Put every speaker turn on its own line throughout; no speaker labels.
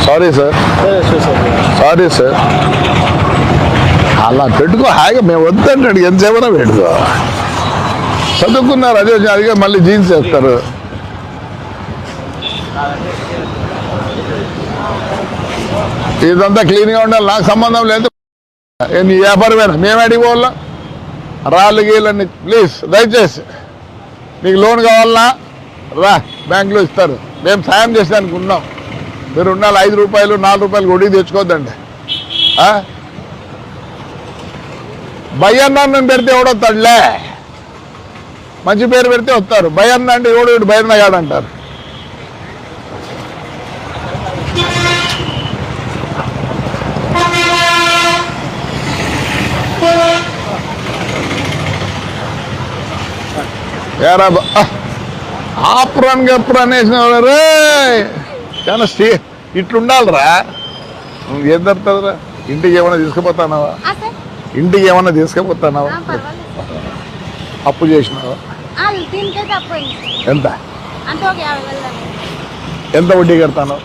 Sorry sir, sorry sir. అలా పెట్టుకో హాయిగా, మేము వద్దంటాడు ఎంతసేపైనా పెట్టుకో. చదువుకున్నారు అదే అదిగా మళ్ళీ జీన్స్ వేస్తారు. ఇదంతా క్లీన్గా ఉండాలి, నాకు సంబంధం లేదు. నీ వ్యాపారమేనా, మేము అడిగిపోవాలా? రాళ్ళు గీళ్ళని ప్లీజ్ దయచేసి. నీకు లోన్ కావాలన్నా రా, బ్యాంకులో ఇస్తారు. మేము సాయం చేసేదానికి ఉన్నాం. మీరు ఉండాలి. 5 రూపాయలు 4 రూపాయలు కొడికి తెచ్చుకోవద్దండి. భయన్న పెడితే ఎవడొస్తాడులే, మంచి పేరు పెడితే వస్తారు. భయన్న అంటే ఎవడు భయన్నగాడు అంటారు. ఏరా ఆప్రాన్ గప్రాన్ వేసిన రే, చాలా ఇట్లుండాలిరా. ఏం దొరుకుతుందిరా? ఇంటికి ఏమైనా తీసుకుపోతానావా? ఇంటికి ఏమన్నా తీసుకుపోతానావా? అప్పు చేసినావా? ఎంత ఎంత వడ్డీ కడతాను?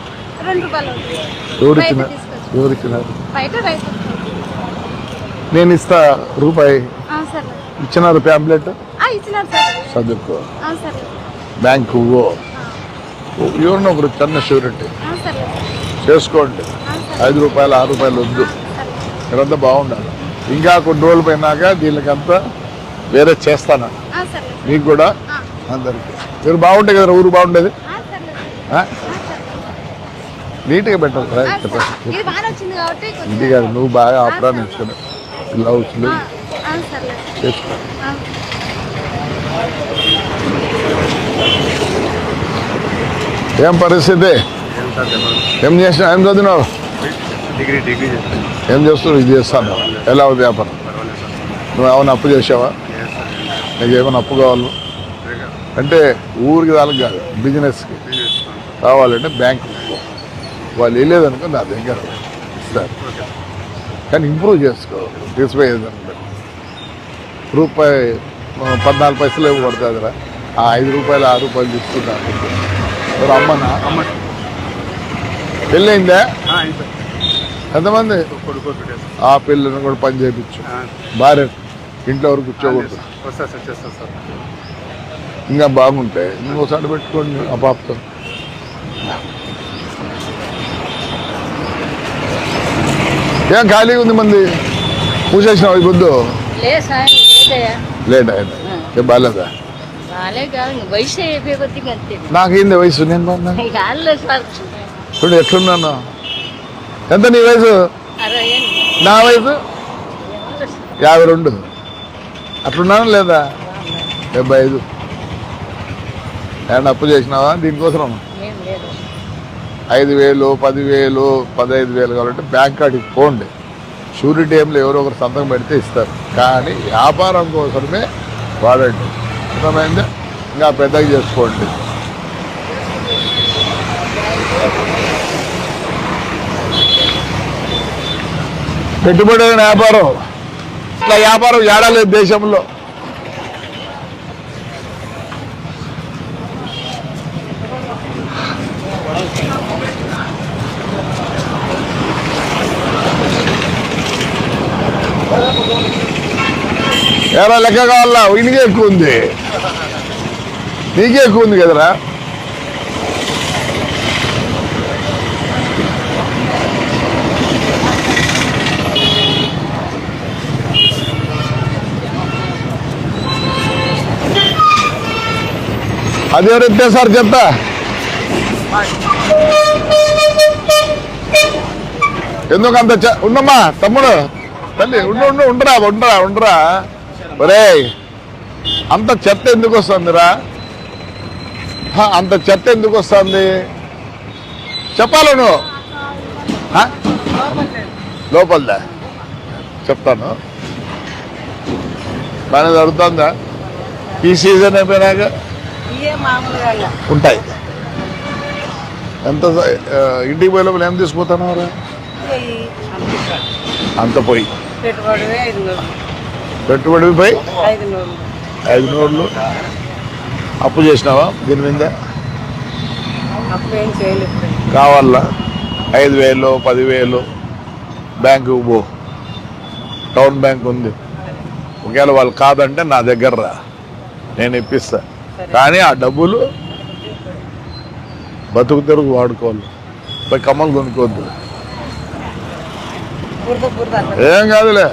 ఎవరిచ్చినారు? నేను ఇస్తా రూపాయి. ఇచ్చినారు ప్యాంప్లెట్? చదువుకో, బ్యాంకు ఎవరినో ఒకరు చిన్న షూరిటీ చేసుకోండి. 5 రూపాయలు 6 రూపాయలు వద్దు. మీరంతా బాగుండాలి. ఇంకా కొన్ని రోజులు పోయినాక దీనికంతా వేరే చేస్తాను మీకు కూడా అందరికి. మీరు బాగుంటాయి కదా, ఊరు బాగుండేది. నీట్గా పెట్టాలి. ఇది కాదు, నువ్వు బాగా ఆపరాన్ని ఇచ్చుకుని గ్లౌస్లు చేసుకో. ఏం పరిస్థితి? ఏం చేసినా? ఏం చదివినావు? ఏం చేస్తున్నావు? ఇది చేస్తాను. ఎలా ఉంది వ్యాపారం? నువ్వు ఏమైనా అప్పు చేసావా? నీకు ఏమైనా అప్పు కావాలి అంటే ఊరికి దానికి కాదు, బిజినెస్కి కావాలంటే బ్యాంకు వాళ్ళు వెళ్ళేదనుకో నా దగ్గర ఇస్తారు. కానీ ఇంప్రూవ్ చేసుకో. తీసిపోయేదనుకో రూపాయి 14 పైసలు ఏమో పడుతుందిరా. ఆ 5 రూపాయలు 6 రూపాయలు తీసుకుంటాను. ఎవరు అమ్మనా? పెళ్ళయిందా? ఎంతమంది? ఆ పిల్లని కూడా పని చేయించు. భార్య ఇంట్లో వరకు కూర్చోకూడదు. ఇంకా బాగుంటాయి. ఇంకోసారి పెట్టుకోండి ఆ పాపతో. ఏం ఖాళీగా ఉంది మంది? పూసేసినావు ఈ పొద్దు? లేట్ అయింది. ఏం బాగాలేదా? నాకేంది వయసు? నేను చూడు ఎట్లున్నాను. ఎంత నీ వయసు? నా వయసు 52. అట్లున్నాను లేదా? 75. ఏమన్నా అప్పు చేసినావా దీనికోసం? 5,000 10,000 15,000 కావాలంటే బ్యాంక్ కాడికి పోండి. షూరిటీ టైంలో ఎవరో ఒకరు సంతకం పెడితే ఇస్తారు. కానీ వ్యాపారం కోసమే వాడండి. అర్థమైందా? ఇంకా పెద్దగా చేసుకోండి. పెట్టుబడి వ్యాపారం ఇట్లా వ్యాపారం ఏడాలేదు దేశంలో. ఎలా లెక్క కావాలా? ఇనికే ఎక్కువ ఉంది, నీకే ఎక్కువ ఉంది కదరా. అదేవారు ఎత్తేసారు చెప్తా. ఎందుకు అంత ఉండమ్మా తమ్ముడు తల్లి ఉండరా. ఒరే అంత చెత్త ఎందుకు వస్తుందిరా? అంత చెత్త ఎందుకు వస్తుంది చెప్పాలి నువ్వు. లోపలదా చెప్తాను. బాగానే జరుగుతుందా? ఈ సీజన్ అయిపోయినాక ఉంటాయి. ఎంత ఇంటికి పోయే లోపల ఏం తీసుకుపోతాను? అంత పోయి పెట్టుబడి పోయి 500 అప్పు చేసినావా? దీని మీద కావాలా? 5,000 10,000 బ్యాంకుకు పో, టౌన్ బ్యాంక్ ఉంది. ఒకవేళ వాళ్ళు కాదంటే నా దగ్గర రా, నేను ఇప్పిస్తా. కానీ ఆ డబ్బులు బతుకు తెరుగు వాడుకోవాలి. పోయి కమ్మలు కొనుక్కోవద్దు. ఏం కాదులే.